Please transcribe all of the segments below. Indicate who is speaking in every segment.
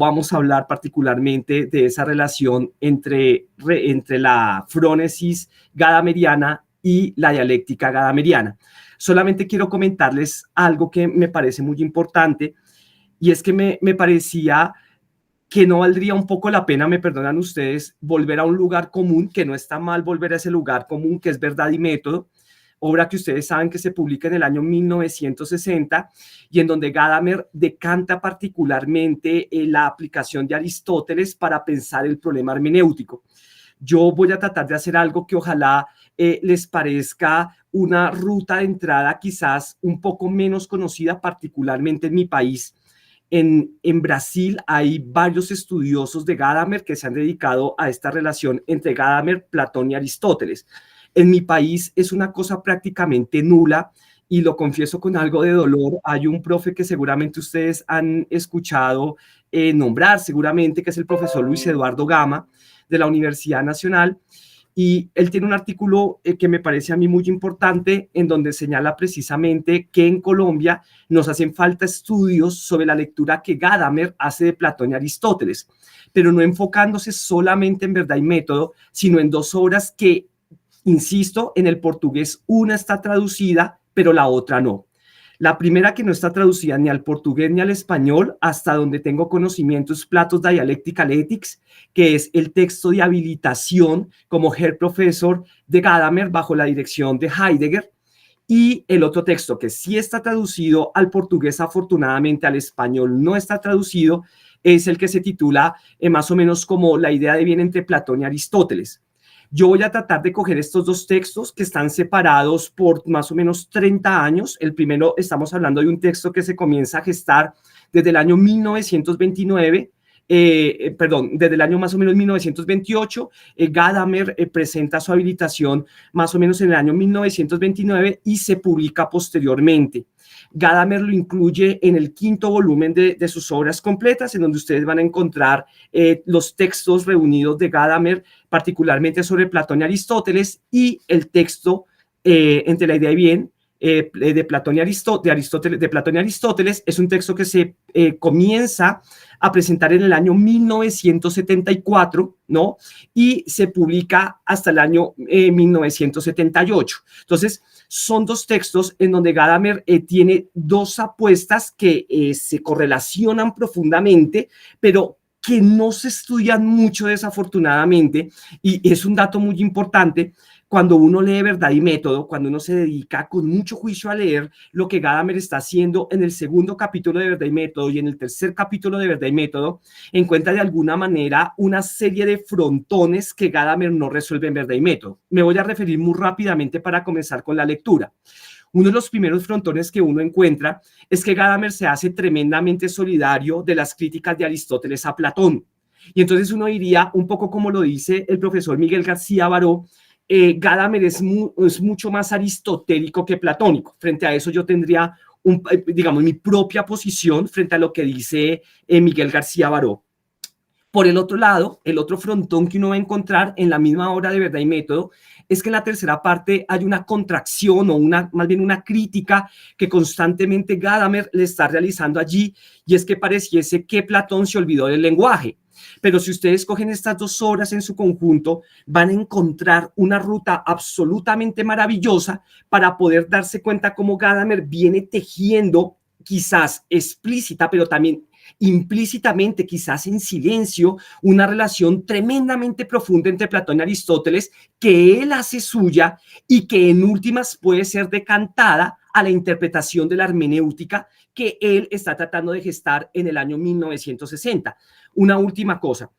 Speaker 1: vamos a hablar particularmente de esa relación entre la frónesis gadameriana y la dialéctica gadameriana. Solamente quiero comentarles algo que me parece muy importante, y es que me parecía que no valdría un poco la pena, me perdonan ustedes, volver a un lugar común, que no está mal volver a ese lugar común, que es Verdad y Método, obra que ustedes saben que se publica en el año 1960 y en donde Gadamer decanta particularmente la aplicación de Aristóteles para pensar el problema hermenéutico. Yo voy a tratar de hacer algo que ojalá les parezca una ruta de entrada quizás un poco menos conocida, particularmente en mi país. En Brasil hay varios estudiosos de Gadamer que se han dedicado a esta relación entre Gadamer, Platón y Aristóteles. En mi país es una cosa prácticamente nula y lo confieso con algo de dolor. Hay un profe que seguramente ustedes han escuchado nombrar, seguramente, que es el profesor Luis Eduardo Gama de la Universidad Nacional. Y él tiene un artículo que me parece a mí muy importante, en donde señala precisamente que en Colombia nos hacen falta estudios sobre la lectura que Gadamer hace de Platón y Aristóteles, pero no enfocándose solamente en Verdad y Método, sino en dos obras que, insisto, en el portugués una está traducida, pero la otra no. La primera, que no está traducida ni al portugués ni al español, hasta donde tengo conocimientos, Plato's Dialectical Ethics, que es el texto de habilitación como Herr Professor de Gadamer bajo la dirección de Heidegger. Y el otro texto que sí está traducido al portugués, afortunadamente al español no está traducido, es el que se titula más o menos como La idea de bien entre Platón y Aristóteles. Yo voy a tratar de coger estos dos textos que están separados por más o menos 30 años. El primero, estamos hablando de un texto que se comienza a gestar desde el año 1929, desde el año más o menos 1928. Gadamer presenta su habilitación más o menos en el año 1929 y se publica posteriormente. Gadamer lo incluye en el quinto volumen de sus obras completas, en donde ustedes van a encontrar los textos reunidos de Gadamer, particularmente sobre Platón y Aristóteles, y el texto entre la idea y bien de Platón y Aristóteles. Es un texto que se comienza a presentar en el año 1974, ¿no? Y se publica hasta el año 1978. Entonces, son dos textos en donde Gadamer tiene dos apuestas que se correlacionan profundamente, pero que no se estudian mucho, desafortunadamente, y es un dato muy importante. Cuando uno lee Verdad y Método, cuando uno se dedica con mucho juicio a leer lo que Gadamer está haciendo en el segundo capítulo de Verdad y Método y en el tercer capítulo de Verdad y Método, encuentra de alguna manera una serie de frontones que Gadamer no resuelve en Verdad y Método. Me voy a referir muy rápidamente para comenzar con la lectura. Uno de los primeros frontones que uno encuentra es que Gadamer se hace tremendamente solidario de las críticas de Aristóteles a Platón. Y entonces uno diría, un poco como lo dice el profesor Miguel García Baró, Gadamer es mucho más aristotélico que platónico. Frente a eso yo tendría, digamos, mi propia posición frente a lo que dice Miguel García Baró. Por el otro lado, el otro frontón que uno va a encontrar en la misma obra de Verdad y Método es que en la tercera parte hay una contracción o más bien una crítica que constantemente Gadamer le está realizando allí, y es que pareciese que Platón se olvidó del lenguaje. Pero si ustedes cogen estas dos obras en su conjunto, van a encontrar una ruta absolutamente maravillosa para poder darse cuenta cómo Gadamer viene tejiendo, quizás explícita, pero también implícitamente, quizás en silencio, una relación tremendamente profunda entre Platón y Aristóteles, que él hace suya y que en últimas puede ser decantada a la interpretación de la hermenéutica que él está tratando de gestar en el año 1960. Una última cosa.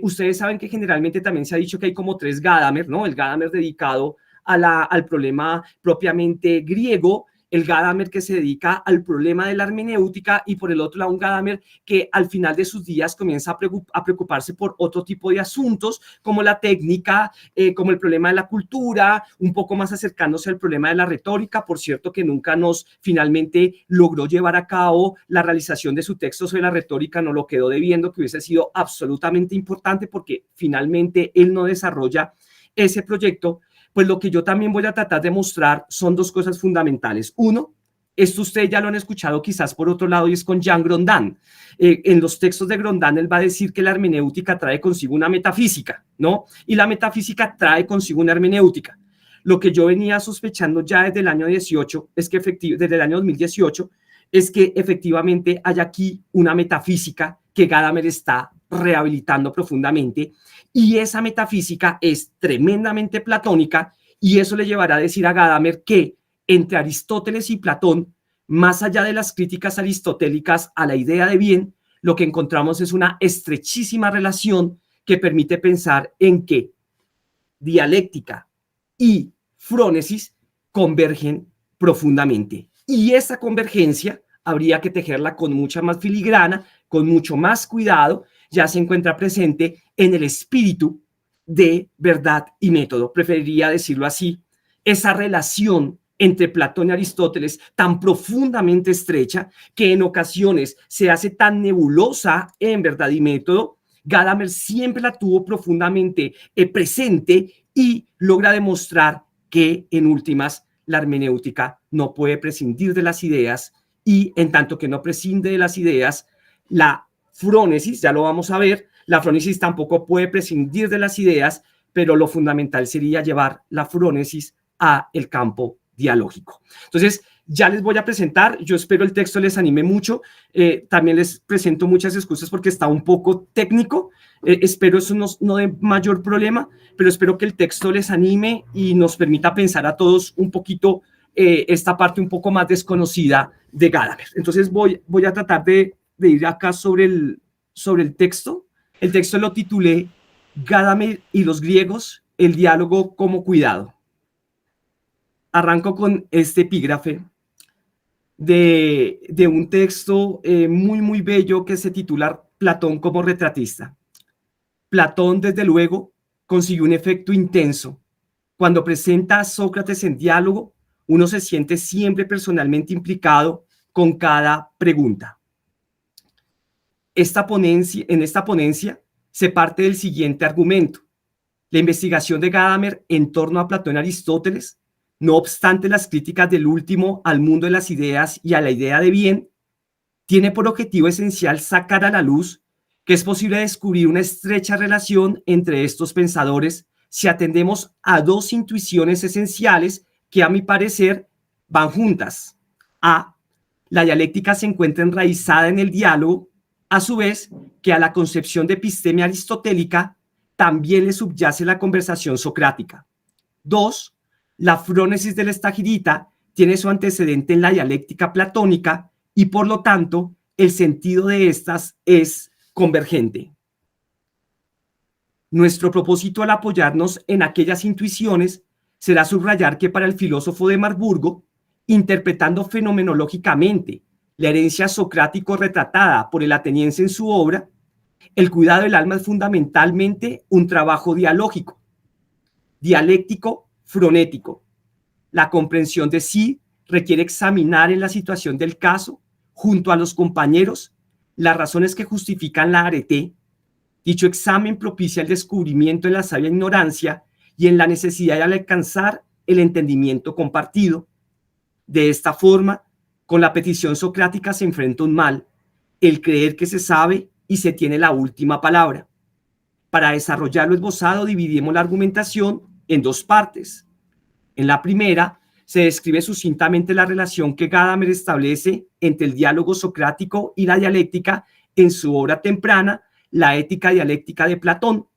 Speaker 1: Ustedes saben que generalmente también se ha dicho que hay como tres Gadamer, ¿no? El Gadamer dedicado al problema propiamente griego, el Gadamer que se dedica al problema de la hermenéutica, y por el otro lado un Gadamer que al final de sus días comienza a preocuparse por otro tipo de asuntos, como la técnica, como el problema de la cultura, un poco más acercándose al problema de la retórica. Por cierto, que nunca finalmente logró llevar a cabo la realización de su texto sobre la retórica, no lo quedó debiendo, que hubiese sido absolutamente importante, porque finalmente él no desarrolla ese proyecto. Pues lo que yo también voy a tratar de mostrar son dos cosas fundamentales. Uno, Esto ustedes ya lo han escuchado quizás por otro lado y es con Jean Grondin. En los textos de Grondin él va a decir que la hermenéutica trae consigo una metafísica, ¿no? Y la metafísica trae consigo una hermenéutica. Lo que yo venía sospechando ya desde el año 18, es que desde el año 2018, es que efectivamente hay aquí una metafísica que Gadamer está rehabilitando profundamente y esa metafísica es tremendamente platónica y eso le llevará a decir a Gadamer que entre Aristóteles y Platón, más allá de las críticas aristotélicas a la idea de bien, lo que encontramos es una estrechísima relación que permite pensar en que dialéctica y frónesis convergen profundamente. Y esa convergencia habría que tejerla con mucha más filigrana, con mucho más cuidado, ya se encuentra presente en el espíritu de verdad y método. Preferiría decirlo así, esa relación entre Platón y Aristóteles tan profundamente estrecha que en ocasiones se hace tan nebulosa en verdad y método, Gadamer siempre la tuvo profundamente presente y logra demostrar que en últimas la hermenéutica no puede prescindir de las ideas y en tanto que no prescinde de las ideas, la frónesis, ya lo vamos a ver, la frónesis tampoco puede prescindir de las ideas, pero lo fundamental sería llevar la frónesis a el campo dialógico. Entonces, ya les voy a presentar, yo espero el texto les anime mucho, también les presento muchas excusas porque está un poco técnico, espero eso no dé mayor problema, pero espero que el texto les anime y nos permita pensar a todos un poquito esta parte un poco más desconocida de Gadamer. Entonces voy a tratar de ir acá sobre el texto. El texto lo titulé Gadamer y los griegos, el diálogo como cuidado. Arranco con este epígrafe de un texto muy, muy bello que se titula Platón como retratista. Platón, desde luego, consiguió un efecto intenso. Cuando presenta a Sócrates en diálogo, uno se siente siempre personalmente implicado con cada pregunta. En esta ponencia se parte del siguiente argumento. La investigación de Gadamer en torno a Platón y Aristóteles, no obstante las críticas del último al mundo de las ideas y a la idea de bien, tiene por objetivo esencial sacar a la luz que es posible descubrir una estrecha relación entre estos pensadores si atendemos a dos intuiciones esenciales que, a mi parecer, van juntas. A, la dialéctica se encuentra enraizada en el diálogo, a su vez que a la concepción de epistemia aristotélica también le subyace la conversación socrática. 2. La frónesis de la estagirita tiene su antecedente en la dialéctica platónica y, por lo tanto, el sentido de estas es convergente. Nuestro propósito al apoyarnos en aquellas intuiciones será subrayar que para el filósofo de Marburgo, interpretando fenomenológicamente la herencia socrático retratada por el ateniense en su obra, el cuidado del alma es fundamentalmente un trabajo dialógico, dialéctico, fronético. La comprensión de sí requiere examinar en la situación del caso, junto a los compañeros, las razones que justifican la arete. Dicho examen propicia el descubrimiento en la sabia ignorancia y en la necesidad de alcanzar el entendimiento compartido. De esta forma, con la petición socrática se enfrenta un mal, el creer que se sabe y se tiene la última palabra. Para desarrollar lo esbozado, dividimos la argumentación en dos partes. En la primera, se describe sucintamente la relación que Gadamer establece entre el diálogo socrático y la dialéctica en su obra temprana, La ética dialéctica de Platón.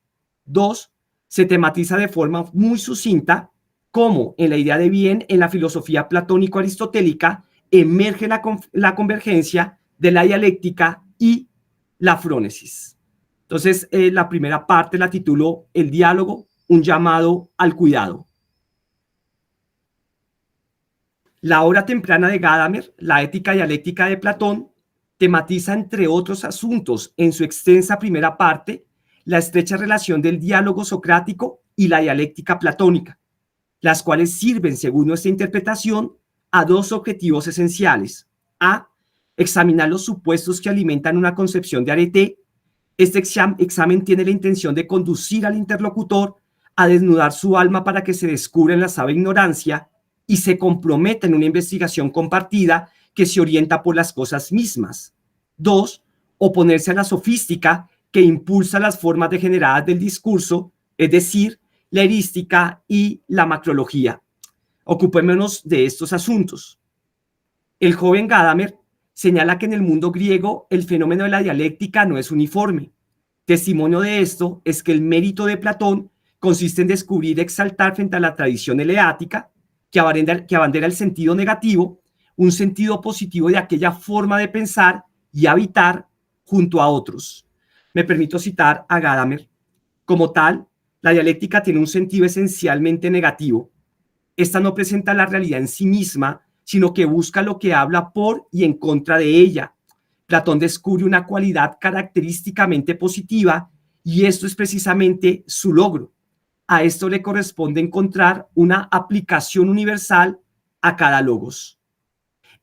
Speaker 1: 2. Se tematiza de forma muy sucinta cómo en la idea de bien, en la filosofía platónico-aristotélica, emerge la convergencia de la dialéctica y la frónesis. Entonces, la primera parte la titulo El diálogo, un llamado al cuidado. La obra temprana de Gadamer, La ética dialéctica de Platón, tematiza, entre otros asuntos, en su extensa primera parte, la estrecha relación del diálogo socrático y la dialéctica platónica, las cuales sirven, según nuestra interpretación, a dos objetivos esenciales. A. Examinar los supuestos que alimentan una concepción de arete. Este examen tiene la intención de conducir al interlocutor a desnudar su alma para que se descubra en la sabia ignorancia y se comprometa en una investigación compartida que se orienta por las cosas mismas. 2. Oponerse a la sofística que impulsa las formas degeneradas del discurso, es decir, la erística y la macrología. Ocupémonos de estos asuntos. El joven Gadamer señala que en el mundo griego el fenómeno de la dialéctica no es uniforme. Testimonio de esto es que el mérito de Platón consiste en descubrir y exaltar frente a la tradición eleática, que abandera el sentido negativo, un sentido positivo de aquella forma de pensar y habitar junto a otros. Me permito citar a Gadamer. Como tal, la dialéctica tiene un sentido esencialmente negativo. Esta no presenta la realidad en sí misma, sino que busca lo que habla por y en contra de ella. Platón descubre una cualidad característicamente positiva y esto es precisamente su logro. A esto le corresponde encontrar una aplicación universal a cada logos.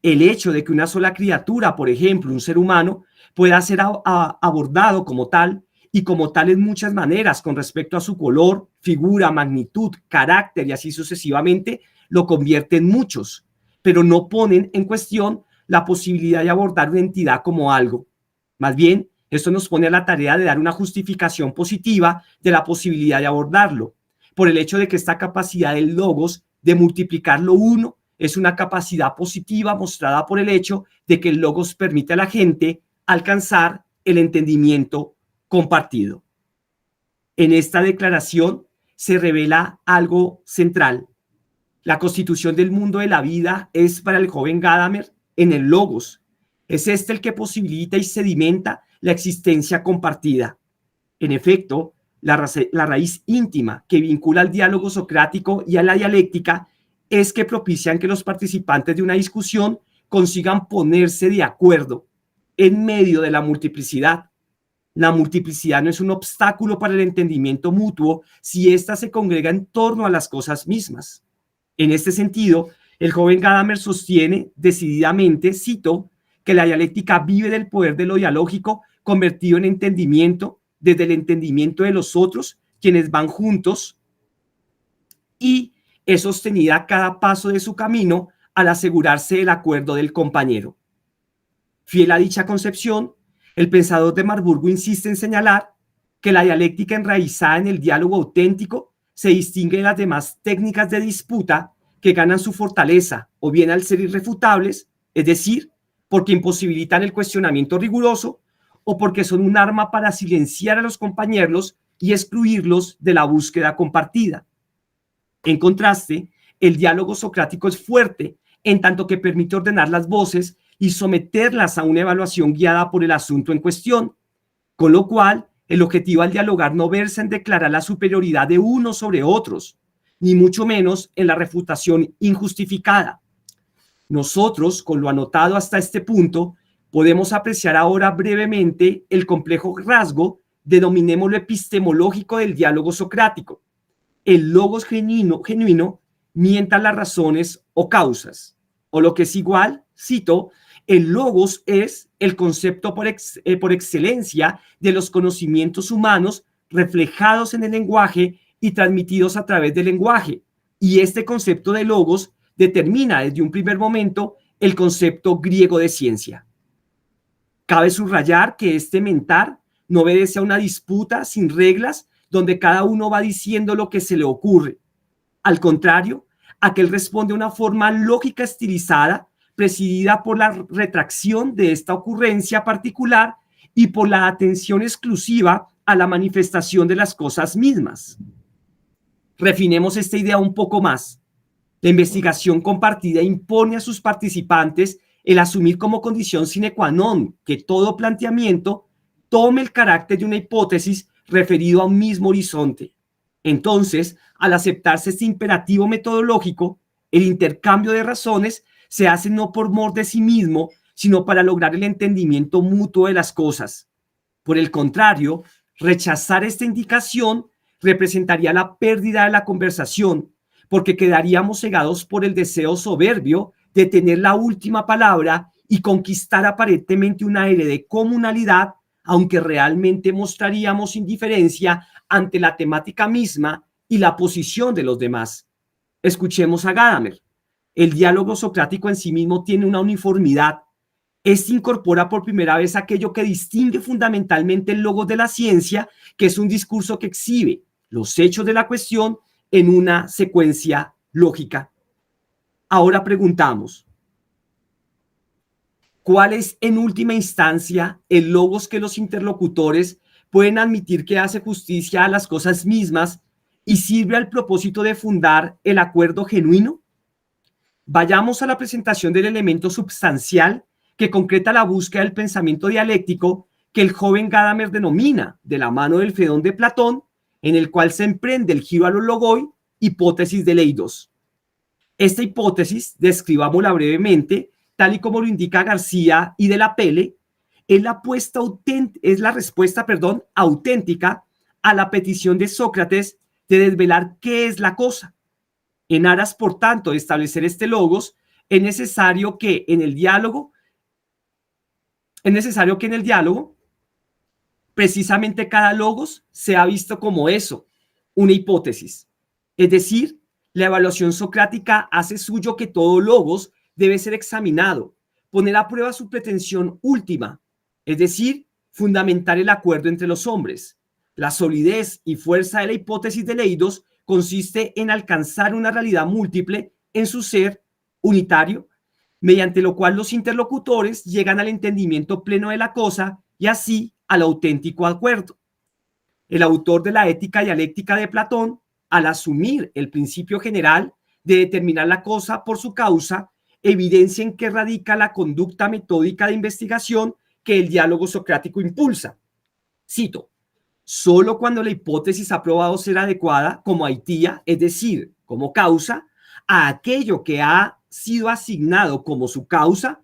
Speaker 1: El hecho de que una sola criatura, por ejemplo, un ser humano, pueda ser abordado como tal y como tal en muchas maneras con respecto a su color, figura, magnitud, carácter y así sucesivamente, lo convierte en muchos, pero no ponen en cuestión la posibilidad de abordar una entidad como algo. Más bien, esto nos pone a la tarea de dar una justificación positiva de la posibilidad de abordarlo, por el hecho de que esta capacidad del logos de multiplicar lo uno es una capacidad positiva mostrada por el hecho de que el logos permite a la gente alcanzar el entendimiento compartido. En esta declaración se revela algo central. La constitución del mundo de la vida es para el joven Gadamer en el logos. Es este el que posibilita y sedimenta la existencia compartida. En efecto, la raíz íntima que vincula al diálogo socrático y a la dialéctica es que propician que los participantes de una discusión consigan ponerse de acuerdo en medio de la multiplicidad. La multiplicidad no es un obstáculo para el entendimiento mutuo si ésta se congrega en torno a las cosas mismas. En este sentido, el joven Gadamer sostiene decididamente, cito, que la dialéctica vive del poder de lo dialógico convertido en entendimiento desde el entendimiento de los otros, quienes van juntos, y es sostenida a cada paso de su camino al asegurarse del acuerdo del compañero. Fiel a dicha concepción, el pensador de Marburgo insiste en señalar que la dialéctica enraizada en el diálogo auténtico se distingue de las demás técnicas de disputa que ganan su fortaleza o bien al ser irrefutables, es decir, porque imposibilitan el cuestionamiento riguroso o porque son un arma para silenciar a los compañeros y excluirlos de la búsqueda compartida. En contraste, el diálogo socrático es fuerte en tanto que permite ordenar las voces y someterlas a una evaluación guiada por el asunto en cuestión, con lo cual el objetivo al dialogar no versa en declarar la superioridad de unos sobre otros, ni mucho menos en la refutación injustificada. Nosotros, con lo anotado hasta este punto, podemos apreciar ahora brevemente el complejo rasgo, denominémoslo epistemológico del diálogo socrático. El logos genuino mienta las razones o causas, o lo que es igual, cito, el logos es el concepto por excelencia de los conocimientos humanos reflejados en el lenguaje y transmitidos a través del lenguaje. Y este concepto de logos determina desde un primer momento el concepto griego de ciencia. Cabe subrayar que este mentar no obedece a una disputa sin reglas donde cada uno va diciendo lo que se le ocurre. Al contrario, aquel responde a una forma lógica estilizada presidida por la retracción de esta ocurrencia particular y por la atención exclusiva a la manifestación de las cosas mismas. Refinemos esta idea un poco más. La investigación compartida impone a sus participantes el asumir como condición sine qua non que todo planteamiento tome el carácter de una hipótesis referido a un mismo horizonte. Entonces, al aceptarse este imperativo metodológico, el intercambio de razones se hace no por mor de sí mismo, sino para lograr el entendimiento mutuo de las cosas. Por el contrario, rechazar esta indicación representaría la pérdida de la conversación, porque quedaríamos cegados por el deseo soberbio de tener la última palabra y conquistar aparentemente un aire de comunalidad, aunque realmente mostraríamos indiferencia ante la temática misma y la posición de los demás. Escuchemos a Gadamer. el diálogo socrático en sí mismo tiene una uniformidad. Este incorpora por primera vez aquello que distingue fundamentalmente el logos de la ciencia, que es un discurso que exhibe los hechos de la cuestión en una secuencia lógica. Ahora preguntamos, ¿cuál es en última instancia el logos que los interlocutores pueden admitir que hace justicia a las cosas mismas y sirve al propósito de fundar el acuerdo genuino? Vayamos a la presentación del elemento substancial que concreta la búsqueda del pensamiento dialéctico que el joven Gadamer denomina, de la mano del Fedón de Platón, en el cual se emprende el giro a lo logoi, hipótesis de Leidos. Esta hipótesis, describámosla brevemente, tal y como lo indica García y de la Pele, es la respuesta auténtica a la petición de Sócrates de desvelar qué es la cosa. En aras, por tanto, de establecer este logos, es necesario que en el diálogo, precisamente cada logos sea visto como eso, una hipótesis. Es decir, la evaluación socrática hace suyo que todo logos debe ser examinado, poner a prueba su pretensión última, es decir, fundamentar el acuerdo entre los hombres. La solidez y fuerza de la hipótesis de Leidos consiste en alcanzar una realidad múltiple en su ser unitario, mediante lo cual los interlocutores llegan al entendimiento pleno de la cosa y así al auténtico acuerdo. El autor de la Ética Dialéctica de Platón, al asumir el principio general de determinar la cosa por su causa, evidencia en qué radica la conducta metódica de investigación que el diálogo socrático impulsa. Cito: solo cuando la hipótesis ha probado ser adecuada como aitía, es decir, como causa, a aquello que ha sido asignado como su causa,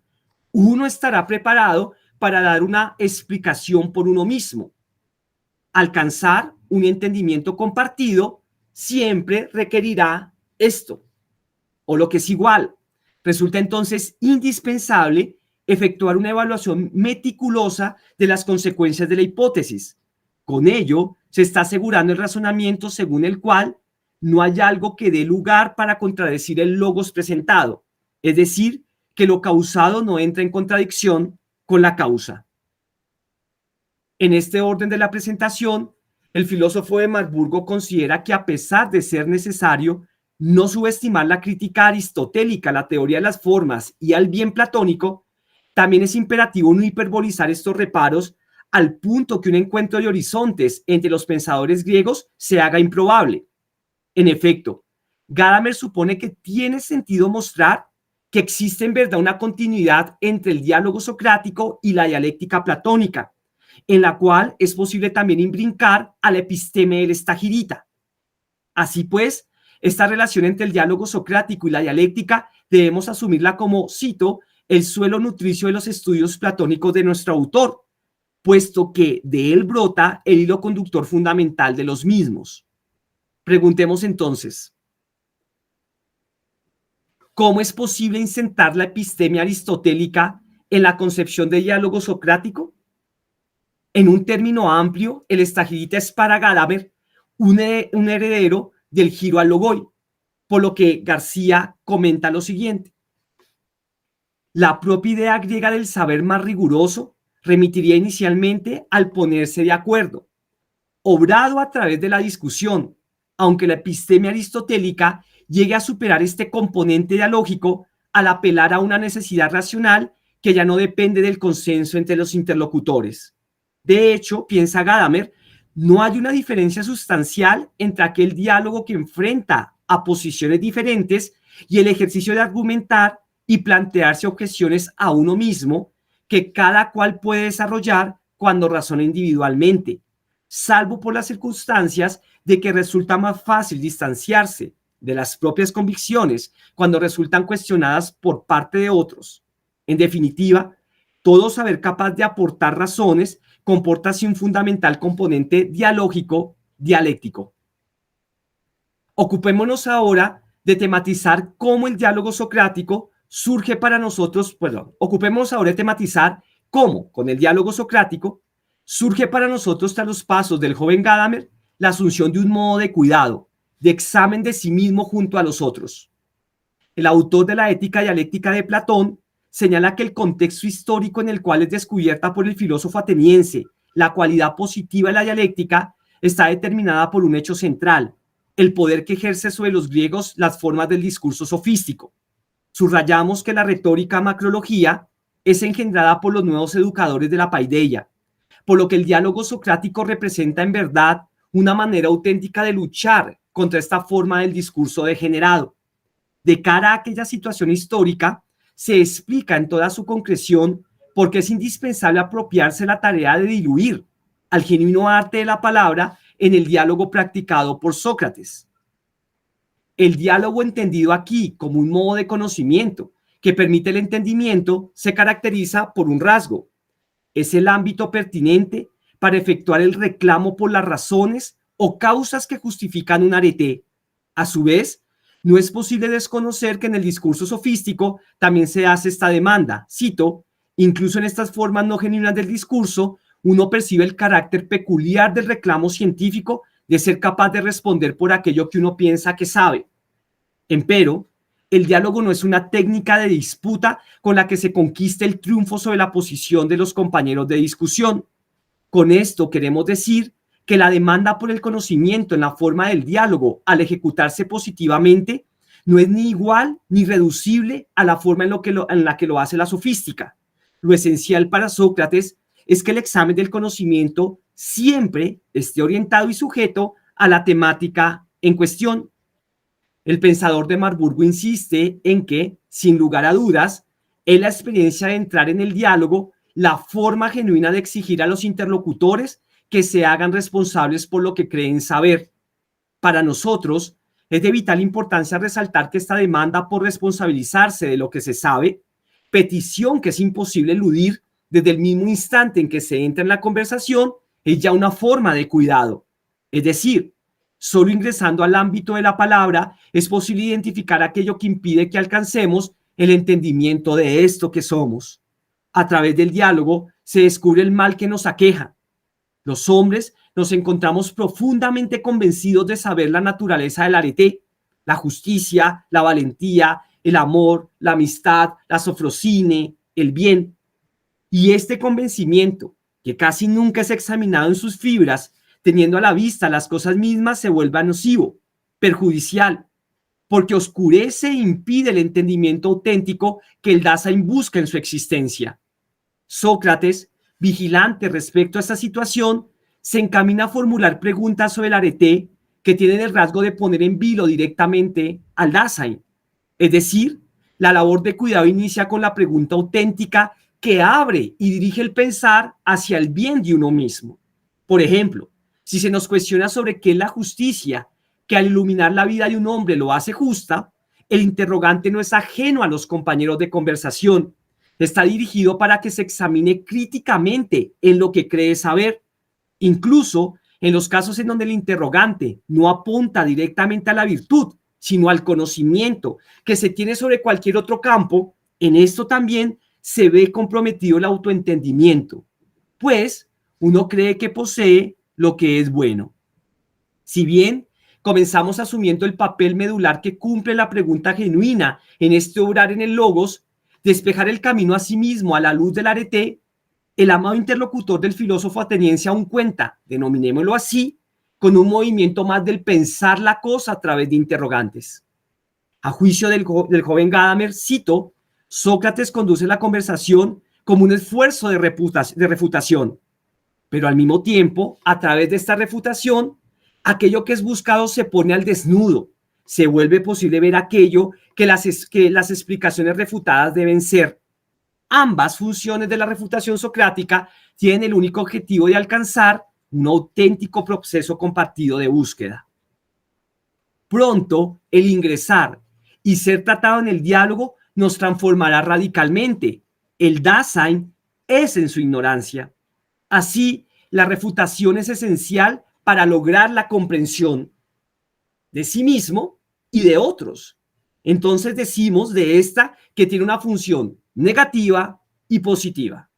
Speaker 1: uno estará preparado para dar una explicación por uno mismo. Alcanzar un entendimiento compartido siempre requerirá esto, o lo que es igual. Resulta entonces indispensable efectuar una evaluación meticulosa de las consecuencias de la hipótesis. Con ello, se está asegurando el razonamiento según el cual no hay algo que dé lugar para contradecir el logos presentado, es decir, que lo causado no entra en contradicción con la causa. En este orden de la presentación, el filósofo de Marburgo considera que a pesar de ser necesario no subestimar la crítica aristotélica a la teoría de las formas y al bien platónico, también es imperativo no hiperbolizar estos reparos al punto que un encuentro de horizontes entre los pensadores griegos se haga improbable. En efecto, Gadamer supone que tiene sentido mostrar que existe en verdad una continuidad entre el diálogo socrático y la dialéctica platónica, en la cual es posible también imbrincar a la episteme del estagirita. Así pues, esta relación entre el diálogo socrático y la dialéctica debemos asumirla como, cito, el suelo nutricio de los estudios platónicos de nuestro autor, puesto que de él brota el hilo conductor fundamental de los mismos. Preguntemos entonces, ¿cómo es posible insertar la epistemia aristotélica en la concepción de diálogo socrático? En un término amplio, el estagirita es para Gadamer un heredero del giro al logoi, por lo que García comenta lo siguiente. La propia idea griega del saber más riguroso remitiría inicialmente al ponerse de acuerdo, obrado a través de la discusión, aunque la epistemia aristotélica llegue a superar este componente dialógico al apelar a una necesidad racional que ya no depende del consenso entre los interlocutores. De hecho, piensa Gadamer, no hay una diferencia sustancial entre aquel diálogo que enfrenta a posiciones diferentes y el ejercicio de argumentar y plantearse objeciones a uno mismo que cada cual puede desarrollar cuando razona individualmente, salvo por las circunstancias de que resulta más fácil distanciarse de las propias convicciones cuando resultan cuestionadas por parte de otros. En definitiva, todo saber capaz de aportar razones comporta así un fundamental componente dialógico-dialéctico. Ocupémonos ahora de tematizar cómo el diálogo socrático surge para nosotros, ocupémonos ahora de tematizar cómo, con el diálogo socrático, surge para nosotros tras los pasos del joven Gadamer la asunción de un modo de cuidado, de examen de sí mismo junto a los otros. El autor de la Ética dialéctica de Platón señala que el contexto histórico en el cual es descubierta por el filósofo ateniense la cualidad positiva de la dialéctica está determinada por un hecho central, el poder que ejerce sobre los griegos las formas del discurso sofístico. Subrayamos que la retórica macrología es engendrada por los nuevos educadores de la paideia, por lo que el diálogo socrático representa en verdad una manera auténtica de luchar contra esta forma del discurso degenerado. De cara a aquella situación histórica, se explica en toda su concreción por qué es indispensable apropiarse la tarea de diluir al genuino arte de la palabra en el diálogo practicado por Sócrates. El diálogo entendido aquí como un modo de conocimiento que permite el entendimiento se caracteriza por un rasgo. Es el ámbito pertinente para efectuar el reclamo por las razones o causas que justifican un arete. A su vez, no es posible desconocer que en el discurso sofístico también se hace esta demanda. Cito, incluso en estas formas no genuinas del discurso, uno percibe el carácter peculiar del reclamo científico de ser capaz de responder por aquello que uno piensa que sabe. Empero, el diálogo no es una técnica de disputa con la que se conquiste el triunfo sobre la posición de los compañeros de discusión. Con esto queremos decir que la demanda por el conocimiento en la forma del diálogo, al ejecutarse positivamente, no es ni igual ni reducible a la forma en la que lo hace la sofística. Lo esencial para Sócrates es que el examen del conocimiento siempre esté orientado y sujeto a la temática en cuestión. El pensador de Marburgo insiste en que, sin lugar a dudas, es la experiencia de entrar en el diálogo la forma genuina de exigir a los interlocutores que se hagan responsables por lo que creen saber. Para nosotros, es de vital importancia resaltar que esta demanda por responsabilizarse de lo que se sabe, petición que es imposible eludir desde el mismo instante en que se entra en la conversación, es ya una forma de cuidado. Es decir, solo ingresando al ámbito de la palabra es posible identificar aquello que impide que alcancemos el entendimiento de esto que somos. A través del diálogo se descubre el mal que nos aqueja. Los hombres nos encontramos profundamente convencidos de saber la naturaleza del arete, la justicia, la valentía, el amor, la amistad, la sofrosine, el bien. Y este convencimiento, que casi nunca es examinado en sus fibras, teniendo a la vista las cosas mismas, se vuelve nocivo, perjudicial, porque oscurece e impide el entendimiento auténtico que el Dasein busca en su existencia. Sócrates, vigilante respecto a esta situación, se encamina a formular preguntas sobre el arete que tienen el rasgo de poner en vilo directamente al Dasein. Es decir, la labor de cuidado inicia con la pregunta auténtica que abre y dirige el pensar hacia el bien de uno mismo. Por ejemplo, si se nos cuestiona sobre qué es la justicia, que al iluminar la vida de un hombre lo hace justa, el interrogante no es ajeno a los compañeros de conversación. Está dirigido para que se examine críticamente en lo que cree saber. Incluso en los casos en donde el interrogante no apunta directamente a la virtud, sino al conocimiento que se tiene sobre cualquier otro campo, en esto también se ve comprometido el autoentendimiento, pues uno cree que posee lo que es bueno. Si bien comenzamos asumiendo el papel medular que cumple la pregunta genuina en este obrar en el logos, despejar el camino a sí mismo a la luz del arete, el amado interlocutor del filósofo ateniense aún cuenta, denominémoslo así, con un movimiento más del pensar la cosa a través de interrogantes. A juicio del joven Gadamer, cito, Sócrates conduce la conversación como un esfuerzo de refutación, pero al mismo tiempo, a través de esta refutación, aquello que es buscado se pone al desnudo, se vuelve posible ver aquello que las explicaciones refutadas deben ser. Ambas funciones de la refutación socrática tienen el único objetivo de alcanzar un auténtico proceso compartido de búsqueda. Pronto, el ingresar y ser tratado en el diálogo nos transformará radicalmente. El Dasein es en su ignorancia. Así, la refutación es esencial para lograr la comprensión de sí mismo y de otros. Entonces decimos de esta que tiene una función negativa y positiva.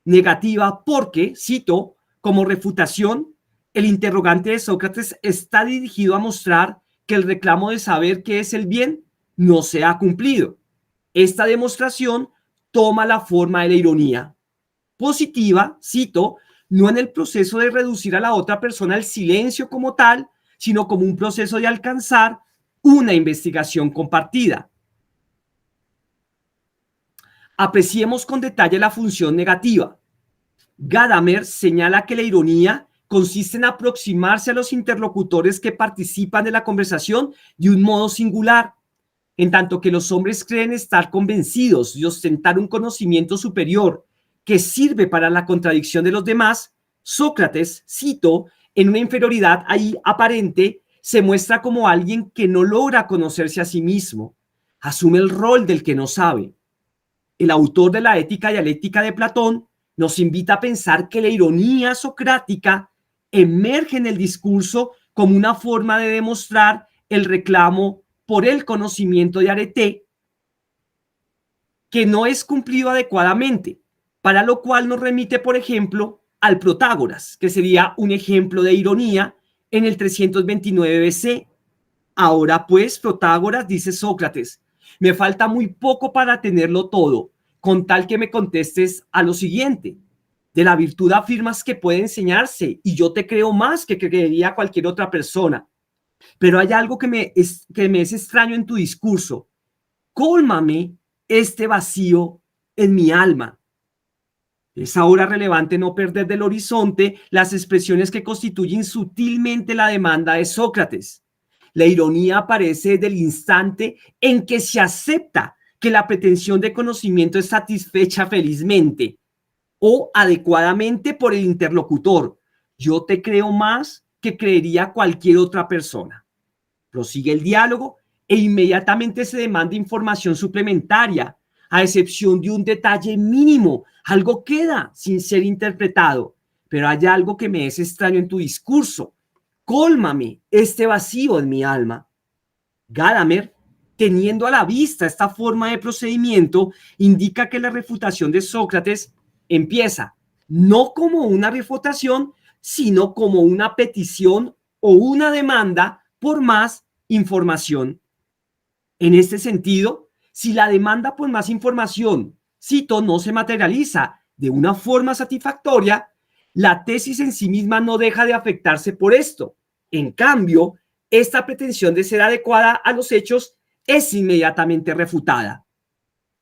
Speaker 1: Negativa porque, cito, como refutación, el interrogante de Sócrates está dirigido a mostrar que el reclamo de saber qué es el bien no se ha cumplido. Esta demostración toma la forma de la ironía positiva, cito, no en el proceso de reducir a la otra persona al silencio como tal, sino como un proceso de alcanzar una investigación compartida. Apreciemos con detalle la función negativa. Gadamer señala que la ironía consiste en aproximarse a los interlocutores que participan de la conversación de un modo singular, en tanto que los hombres creen estar convencidos de ostentar un conocimiento superior que sirve para la contradicción de los demás. Sócrates, cito, en una inferioridad ahí aparente, se muestra como alguien que no logra conocerse a sí mismo, asume el rol del que no sabe. El autor de la Ética dialéctica de Platón nos invita a pensar que la ironía socrática emerge en el discurso como una forma de demostrar el reclamo por el conocimiento de Arete, que no es cumplido adecuadamente, para lo cual nos remite, por ejemplo, al Protágoras, que sería un ejemplo de ironía en el 329 BC. Ahora pues, Protágoras, dice Sócrates, me falta muy poco para tenerlo todo, con tal que me contestes a lo siguiente. De la virtud afirmas que puede enseñarse y yo te creo más que creería cualquier otra persona. Pero hay algo que me es extraño en tu discurso. Cólmame este vacío en mi alma. Es ahora relevante no perder del horizonte las expresiones que constituyen sutilmente la demanda de Sócrates. La ironía aparece desde el instante en que se acepta que la pretensión de conocimiento es satisfecha felizmente o adecuadamente por el interlocutor. Yo te creo más que creería cualquier otra persona. Prosigue el diálogo e inmediatamente se demanda información suplementaria, a excepción de un detalle mínimo. Algo queda sin ser interpretado, pero hay algo que me es extraño en tu discurso. Cólmame este vacío en mi alma. Gadamer, teniendo a la vista esta forma de procedimiento, indica que la refutación de Sócrates empieza no como una refutación, sino como una petición o una demanda por más información. En este sentido, si la demanda por más información, cito, no se materializa de una forma satisfactoria, la tesis en sí misma no deja de afectarse por esto. En cambio, esta pretensión de ser adecuada a los hechos es inmediatamente refutada.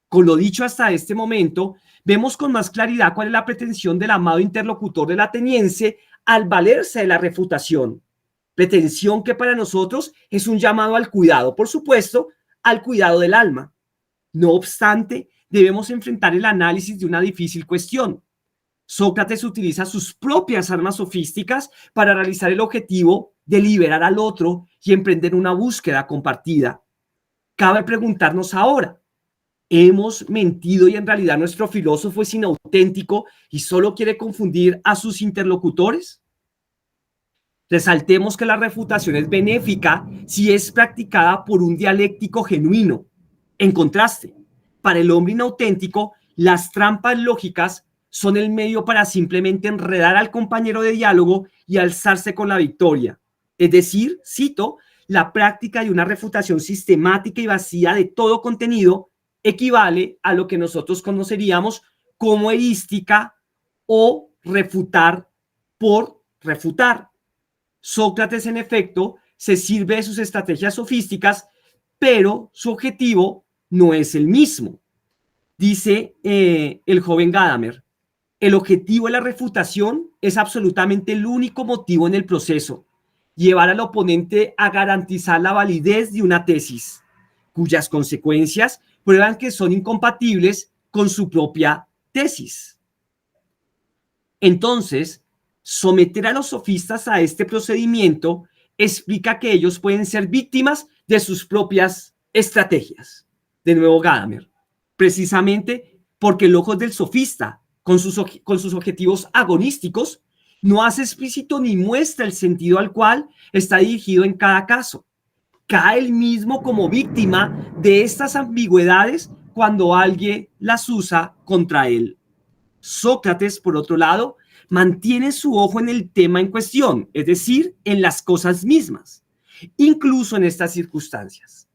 Speaker 1: Con lo dicho hasta este momento, vemos con más claridad cuál es la pretensión del amado interlocutor del ateniense al valerse de la refutación. Pretensión que para nosotros es un llamado al cuidado, por supuesto, al cuidado del alma. No obstante, debemos enfrentar el análisis de una difícil cuestión. Sócrates utiliza sus propias armas sofísticas para realizar el objetivo de liberar al otro y emprender una búsqueda compartida. Cabe preguntarnos ahora, ¿hemos mentido y en realidad nuestro filósofo es inauténtico y solo quiere confundir a sus interlocutores? Resaltemos que la refutación es benéfica si es practicada por un dialéctico genuino. En contraste, para el hombre inauténtico, las trampas lógicas son el medio para simplemente enredar al compañero de diálogo y alzarse con la victoria. Es decir, cito, la práctica de una refutación sistemática y vacía de todo contenido equivale a lo que nosotros conoceríamos como erística o refutar por refutar. Sócrates, en efecto, se sirve de sus estrategias sofísticas, pero su objetivo no es el mismo. Dice el joven Gadamer, el objetivo de la refutación es absolutamente el único motivo en el proceso, llevar al oponente a garantizar la validez de una tesis, cuyas consecuencias prueban que son incompatibles con su propia tesis. Entonces, someter a los sofistas a este procedimiento explica que ellos pueden ser víctimas de sus propias estrategias. De nuevo Gadamer, precisamente porque el ojo del sofista, con sus objetivos agonísticos, no hace explícito ni muestra el sentido al cual está dirigido en cada caso. Cae él mismo como víctima de estas ambigüedades cuando alguien las usa contra él. Sócrates, por otro lado, mantiene su ojo en el tema en cuestión, es decir, en las cosas mismas, incluso en estas circunstancias.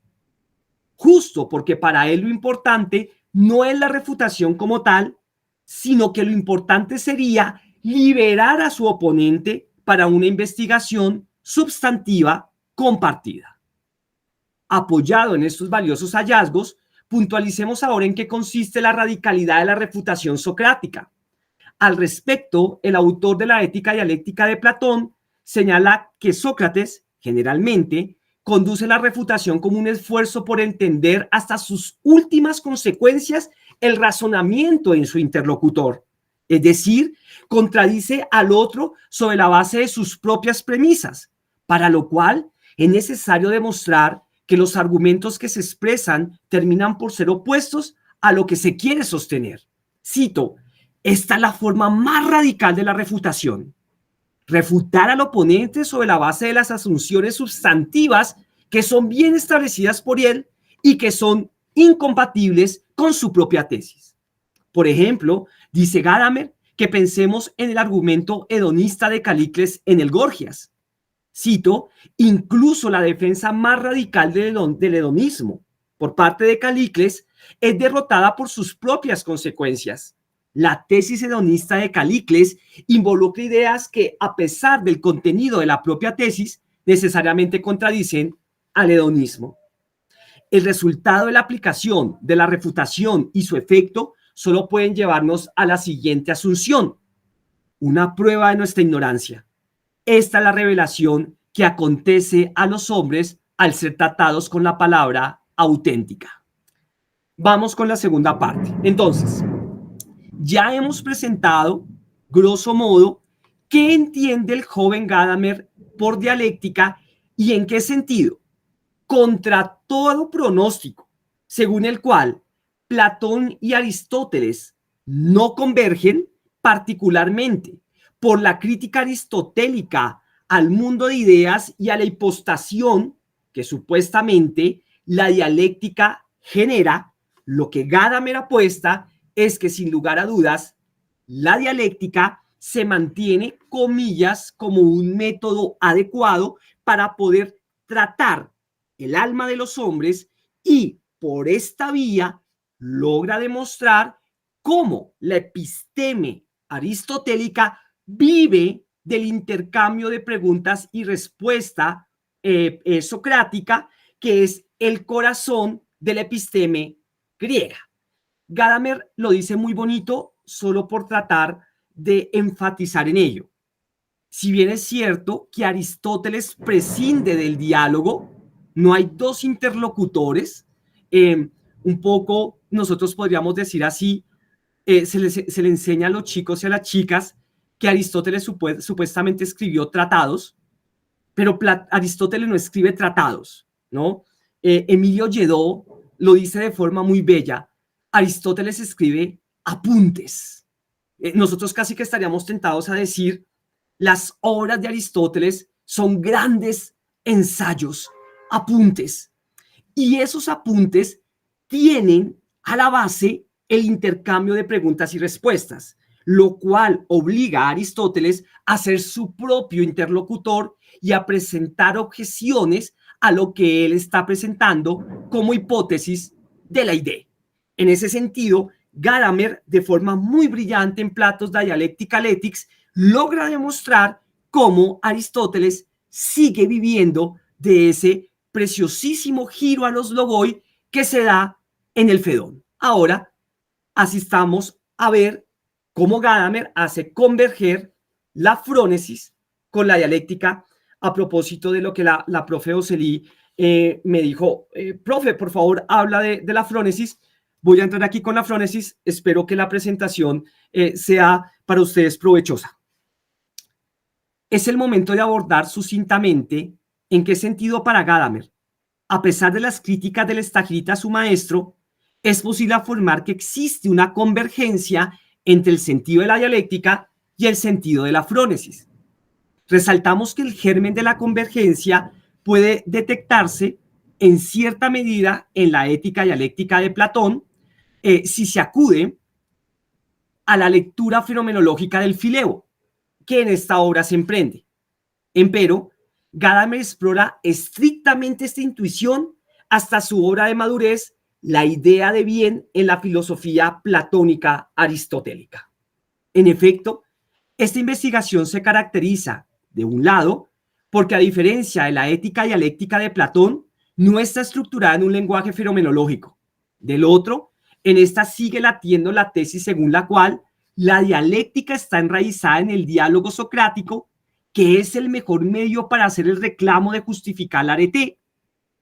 Speaker 1: justo porque para él lo importante no es la refutación como tal, sino que lo importante sería liberar a su oponente para una investigación sustantiva compartida. Apoyado en estos valiosos hallazgos, puntualicemos ahora en qué consiste la radicalidad de la refutación socrática. Al respecto, el autor de la Ética dialéctica de Platón señala que Sócrates, generalmente, conduce la refutación como un esfuerzo por entender hasta sus últimas consecuencias el razonamiento en su interlocutor. Es decir, contradice al otro sobre la base de sus propias premisas, para lo cual es necesario demostrar que los argumentos que se expresan terminan por ser opuestos a lo que se quiere sostener. Cito, esta es la forma más radical de la refutación. Refutar al oponente sobre la base de las asunciones sustantivas que son bien establecidas por él y que son incompatibles con su propia tesis. Por ejemplo, dice Gadamer que pensemos en el argumento hedonista de Calícles en el Gorgias. Cito, incluso la defensa más radical del hedonismo por parte de Calícles es derrotada por sus propias consecuencias. La tesis hedonista de Calícles involucra ideas que, a pesar del contenido de la propia tesis, necesariamente contradicen al hedonismo. El resultado de la aplicación de la refutación y su efecto solo pueden llevarnos a la siguiente asunción: una prueba de nuestra ignorancia. Esta es la revelación que acontece a los hombres al ser tratados con la palabra auténtica. Vamos con la segunda parte. Entonces, ya hemos presentado, grosso modo, qué entiende el joven Gadamer por dialéctica y en qué sentido, contra todo pronóstico, según el cual Platón y Aristóteles no convergen, particularmente por la crítica aristotélica al mundo de ideas y a la hipostación que supuestamente la dialéctica genera. Lo que Gadamer apuesta es que, sin lugar a dudas, la dialéctica se mantiene, comillas, como un método adecuado para poder tratar el alma de los hombres y, por esta vía, logra demostrar cómo la episteme aristotélica vive del intercambio de preguntas y respuesta socrática, que es el corazón de la episteme griega. Gadamer lo dice muy bonito solo por tratar de enfatizar en ello. Si bien es cierto que Aristóteles prescinde del diálogo, no hay dos interlocutores, un poco nosotros podríamos decir así, se le enseña a los chicos y a las chicas que Aristóteles supuestamente escribió tratados, pero Aristóteles no escribe tratados, ¿no? Emilio Lledó lo dice de forma muy bella: Aristóteles escribe apuntes. Nosotros casi que estaríamos tentados a decir, las obras de Aristóteles son grandes ensayos, apuntes. Y esos apuntes tienen a la base el intercambio de preguntas y respuestas, lo cual obliga a Aristóteles a ser su propio interlocutor y a presentar objeciones a lo que él está presentando como hipótesis de la idea. En ese sentido, Gadamer, de forma muy brillante en Platos Dialectical Ethics, logra demostrar cómo Aristóteles sigue viviendo de ese preciosísimo giro a los logoi que se da en el Fedón. Ahora, asistamos a ver cómo Gadamer hace converger la frónesis con la dialéctica, a propósito de lo que la profe Ocelí me dijo: profe, por favor, habla de la frónesis. Voy a entrar aquí con la frónesis. Espero que la presentación sea para ustedes provechosa. Es el momento de abordar sucintamente en qué sentido para Gadamer, a pesar de las críticas del estagirita a su maestro, es posible afirmar que existe una convergencia entre el sentido de la dialéctica y el sentido de la frónesis. Resaltamos que el germen de la convergencia puede detectarse en cierta medida en la ética dialéctica de Platón, si se acude a la lectura fenomenológica del Fileo, que en esta obra se emprende. Empero, Gadamer explora estrictamente esta intuición hasta su obra de madurez, la idea de bien en la filosofía platónica aristotélica. En efecto, esta investigación se caracteriza, de un lado, porque a diferencia de la ética dialéctica de Platón, no está estructurada en un lenguaje fenomenológico. Del otro, en esta sigue latiendo la tesis según la cual la dialéctica está enraizada en el diálogo socrático, que es el mejor medio para hacer el reclamo de justificar la arete,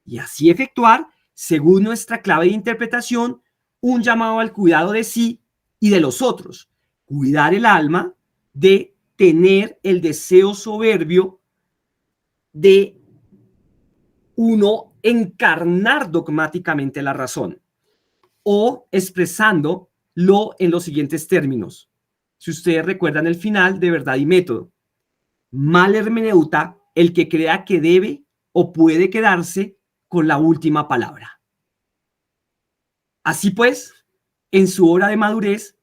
Speaker 1: y así efectuar, según nuestra clave de interpretación, un llamado al cuidado de sí y de los otros, cuidar el alma de tener el deseo soberbio de uno encarnar dogmáticamente la razón, o expresándolo en los siguientes términos. Si ustedes recuerdan el final de Verdad y Método, mal hermeneuta el que crea que debe o puede quedarse con la última palabra. Así pues, en su obra de madurez,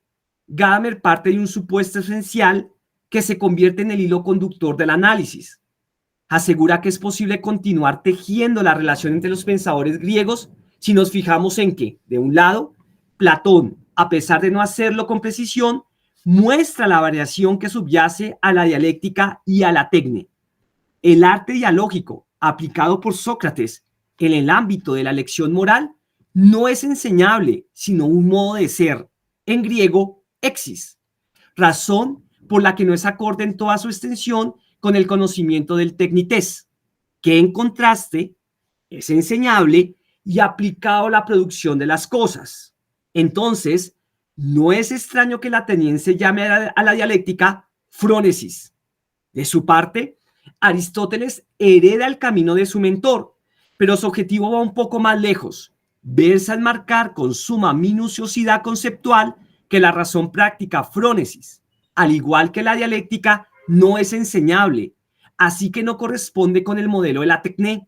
Speaker 1: Gadamer parte de un supuesto esencial que se convierte en el hilo conductor del análisis. Asegura que es posible continuar tejiendo la relación entre los pensadores griegos si nos fijamos en que, de un lado, Platón, a pesar de no hacerlo con precisión, muestra la variación que subyace a la dialéctica y a la tecne. El arte dialógico aplicado por Sócrates en el ámbito de la lección moral no es enseñable, sino un modo de ser, en griego, exis, razón por la que no es acorde en toda su extensión con el conocimiento del tecnités, que en contraste es enseñable y aplicado a la producción de las cosas. Entonces, no es extraño que el ateniense llame a la dialéctica frónesis. De su parte, Aristóteles hereda el camino de su mentor, pero su objetivo va un poco más lejos, verse enmarcar con suma minuciosidad conceptual que la razón práctica frónesis, al igual que la dialéctica, no es enseñable, así que no corresponde con el modelo de la tecné.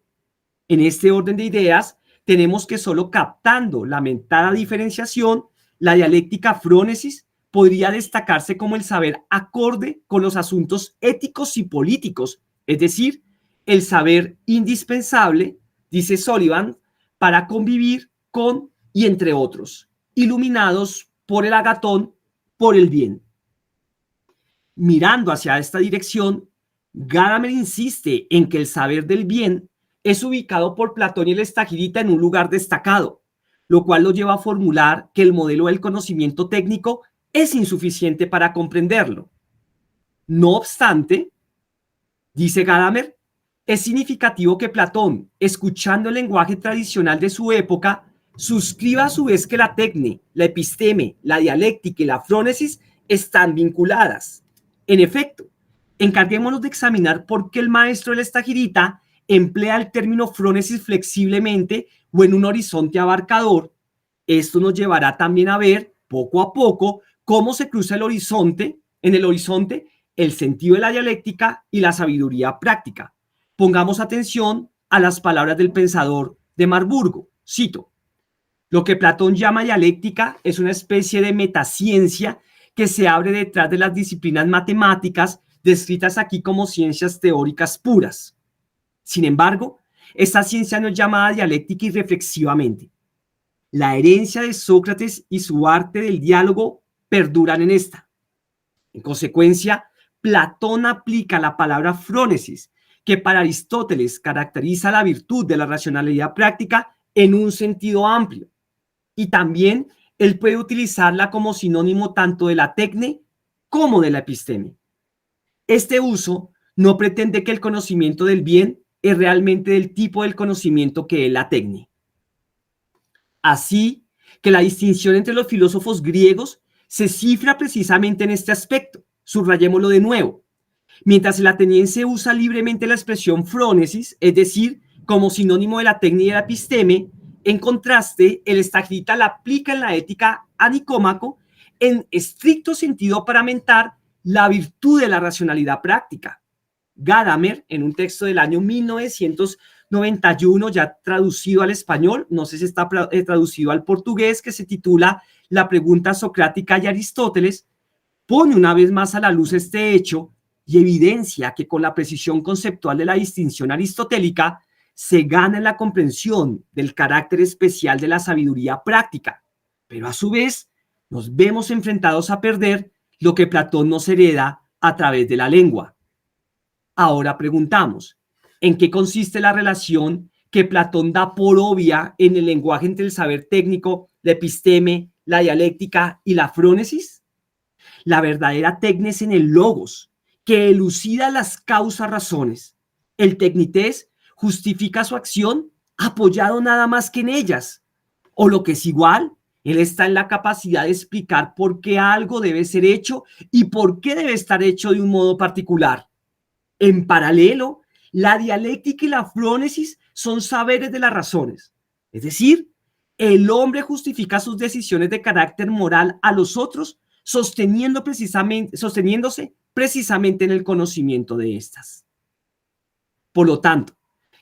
Speaker 1: En este orden de ideas, tenemos que solo captando la mentada diferenciación, la dialéctica frónesis podría destacarse como el saber acorde con los asuntos éticos y políticos, es decir, el saber indispensable, dice Sullivan, para convivir con y entre otros, iluminados por el agatón, por el bien. Mirando hacia esta dirección, Gadamer insiste en que el saber del bien es ubicado por Platón y el Estagirita en un lugar destacado, lo cual lo lleva a formular que el modelo del conocimiento técnico es insuficiente para comprenderlo. No obstante, dice Gadamer, es significativo que Platón, escuchando el lenguaje tradicional de su época, suscriba a su vez que la tecne, la episteme, la dialéctica y la frónesis están vinculadas. En efecto, encarguémonos de examinar por qué el maestro del Estagirita emplea el término frónesis flexiblemente o en un horizonte abarcador. Esto nos llevará también a ver, poco a poco, cómo se cruza el horizonte, en el horizonte, el sentido de la dialéctica y la sabiduría práctica. Pongamos atención a las palabras del pensador de Marburgo. Cito: lo que Platón llama dialéctica es una especie de metaciencia que se abre detrás de las disciplinas matemáticas descritas aquí como ciencias teóricas puras. Sin embargo, esta ciencia no es llamada dialéctica irreflexivamente. La herencia de Sócrates y su arte del diálogo perduran en esta. En consecuencia, Platón aplica la palabra frónesis, que para Aristóteles caracteriza la virtud de la racionalidad práctica, en un sentido amplio. Y también él puede utilizarla como sinónimo tanto de la tecne como de la episteme. Este uso no pretende que el conocimiento del bien es realmente del tipo del conocimiento que es la tecne. Así que la distinción entre los filósofos griegos se cifra precisamente en este aspecto. Subrayémoslo de nuevo. Mientras el ateniense usa libremente la expresión frónesis, es decir, como sinónimo de la tecne y de la episteme, en contraste, el Estagirita la aplica en la ética a Nicómaco en estricto sentido para mentar la virtud de la racionalidad práctica. Gadamer, en un texto del año 1991, ya traducido al español, no sé si está traducido al portugués, que se titula La pregunta socrática y Aristóteles, pone una vez más a la luz este hecho y evidencia que con la precisión conceptual de la distinción aristotélica se gana en la comprensión del carácter especial de la sabiduría práctica, pero a su vez nos vemos enfrentados a perder lo que Platón nos hereda a través de la lengua. Ahora preguntamos, ¿en qué consiste la relación que Platón da por obvia en el lenguaje entre el saber técnico, la episteme, la dialéctica y la frónesis? La verdadera tecnes en el logos, que elucida las causas razones. El tecnités justifica su acción apoyado nada más que en ellas. O lo que es igual, él está en la capacidad de explicar por qué algo debe ser hecho y por qué debe estar hecho de un modo particular. En paralelo, la dialéctica y la frónesis son saberes de las razones. Es decir, el hombre justifica sus decisiones de carácter moral a los otros sosteniéndose precisamente en el conocimiento de estas. Por lo tanto,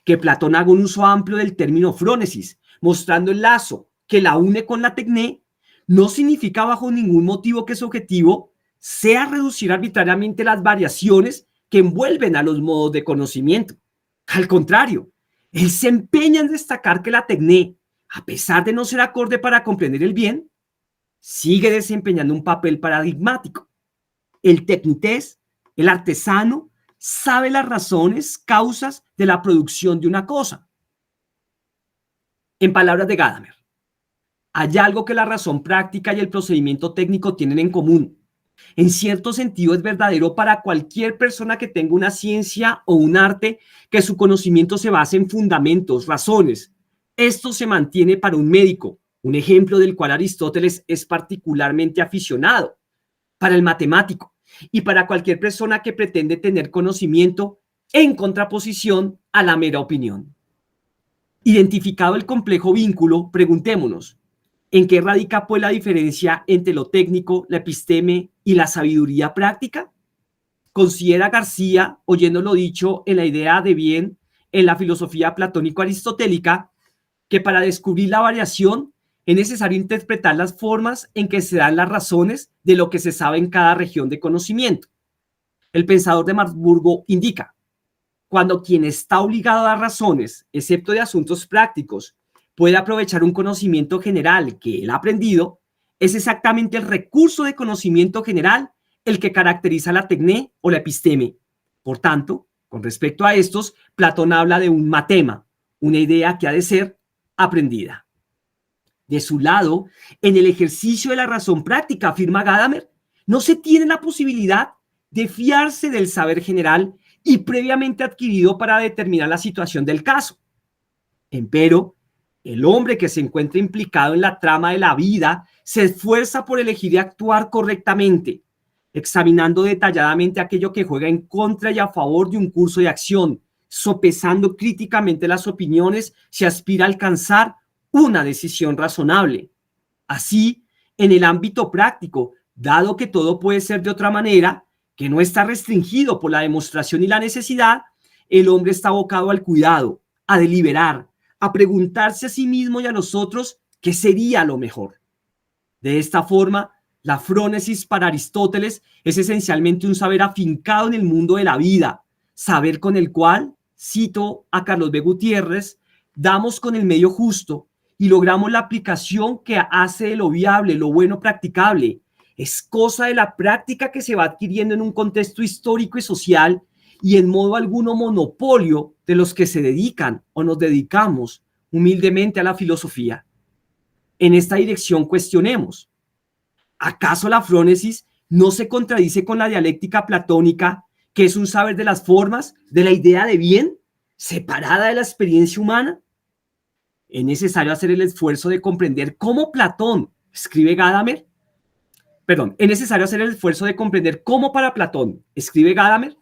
Speaker 1: que Platón haga un uso amplio del término frónesis, mostrando el lazo que la une con la tecné, no significa bajo ningún motivo que su objetivo sea reducir arbitrariamente las variaciones que envuelven a los modos de conocimiento. Al contrario, él se empeña en destacar que la tecné, a pesar de no ser acorde para comprender el bien, sigue desempeñando un papel paradigmático. El tecnités, el artesano, sabe las razones, causas de la producción de una cosa. En palabras de Gadamer, hay algo que la razón práctica y el procedimiento técnico tienen en común. En cierto sentido es verdadero para cualquier persona que tenga una ciencia o un arte que su conocimiento se base en fundamentos, razones. Esto se mantiene para un médico, un ejemplo del cual Aristóteles es particularmente aficionado, para el matemático y para cualquier persona que pretende tener conocimiento en contraposición a la mera opinión. Identificado el complejo vínculo, preguntémonos, ¿en qué radica pues la diferencia entre lo técnico, la episteme y la sabiduría práctica? Considera García, oyendo lo dicho en la idea de bien en la filosofía platónico-aristotélica, que para descubrir la variación es necesario interpretar las formas en que se dan las razones de lo que se sabe en cada región de conocimiento. El pensador de Marburgo indica, cuando quien está obligado a dar razones, excepto de asuntos prácticos, puede aprovechar un conocimiento general que él ha aprendido, es exactamente el recurso de conocimiento general el que caracteriza la tecné o la episteme. Por tanto, con respecto a estos, Platón habla de un matema, una idea que ha de ser aprendida. De su lado, en el ejercicio de la razón práctica, afirma Gadamer, no se tiene la posibilidad de fiarse del saber general y previamente adquirido para determinar la situación del caso. Empero, el hombre que se encuentra implicado en la trama de la vida se esfuerza por elegir y actuar correctamente, examinando detalladamente aquello que juega en contra y a favor de un curso de acción, sopesando críticamente las opiniones, se aspira a alcanzar una decisión razonable. Así, en el ámbito práctico, dado que todo puede ser de otra manera, que no está restringido por la demostración y la necesidad, el hombre está abocado al cuidado, a deliberar, a preguntarse a sí mismo y a los otros qué sería lo mejor. De esta forma, la frónesis para Aristóteles es esencialmente un saber afincado en el mundo de la vida, saber con el cual, cito a Carlos B. Gutiérrez, damos con el medio justo y logramos la aplicación que hace de lo viable, lo bueno practicable. Es cosa de la práctica que se va adquiriendo en un contexto histórico y social y en modo alguno monopolio de los que se dedican o nos dedicamos humildemente a la filosofía. En esta dirección cuestionemos, ¿acaso la frónesis no se contradice con la dialéctica platónica, que es un saber de las formas, de la idea de bien, separada de la experiencia humana? Es necesario hacer el esfuerzo de comprender cómo Platón, escribe Gadamer, es necesario hacer el esfuerzo de comprender cómo para Platón, escribe Gadamer,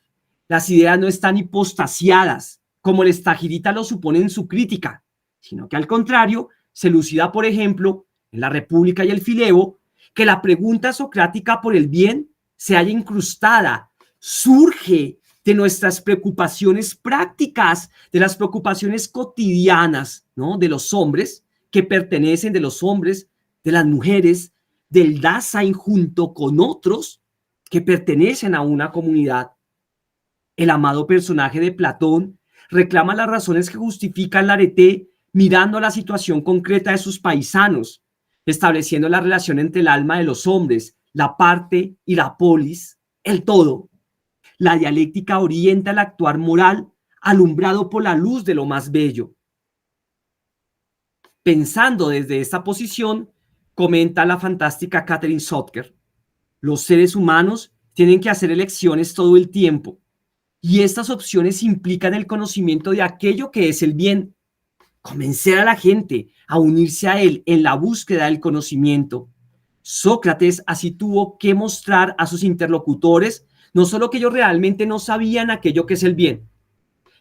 Speaker 1: las ideas no están hipostasiadas, como el Estagirita lo supone en su crítica, sino que al contrario, se elucida, por ejemplo, en la República y el Filebo, que la pregunta socrática por el bien se halla incrustada, surge de nuestras preocupaciones prácticas, de las preocupaciones cotidianas, ¿no? De los hombres que pertenecen, de los hombres, de las mujeres, del Dasein junto con otros que pertenecen a una comunidad. El amado personaje de Platón reclama las razones que justifican la arete mirando la situación concreta de sus paisanos, estableciendo la relación entre el alma de los hombres, la parte y la polis, el todo. La dialéctica orienta el actuar moral alumbrado por la luz de lo más bello. Pensando desde esta posición, comenta la fantástica Catherine Sotker, los seres humanos tienen que hacer elecciones todo el tiempo y estas opciones implican el conocimiento de aquello que es el bien. Convencer a la gente a unirse a él en la búsqueda del conocimiento. Sócrates así tuvo que mostrar a sus interlocutores no solo que ellos realmente no sabían aquello que es el bien,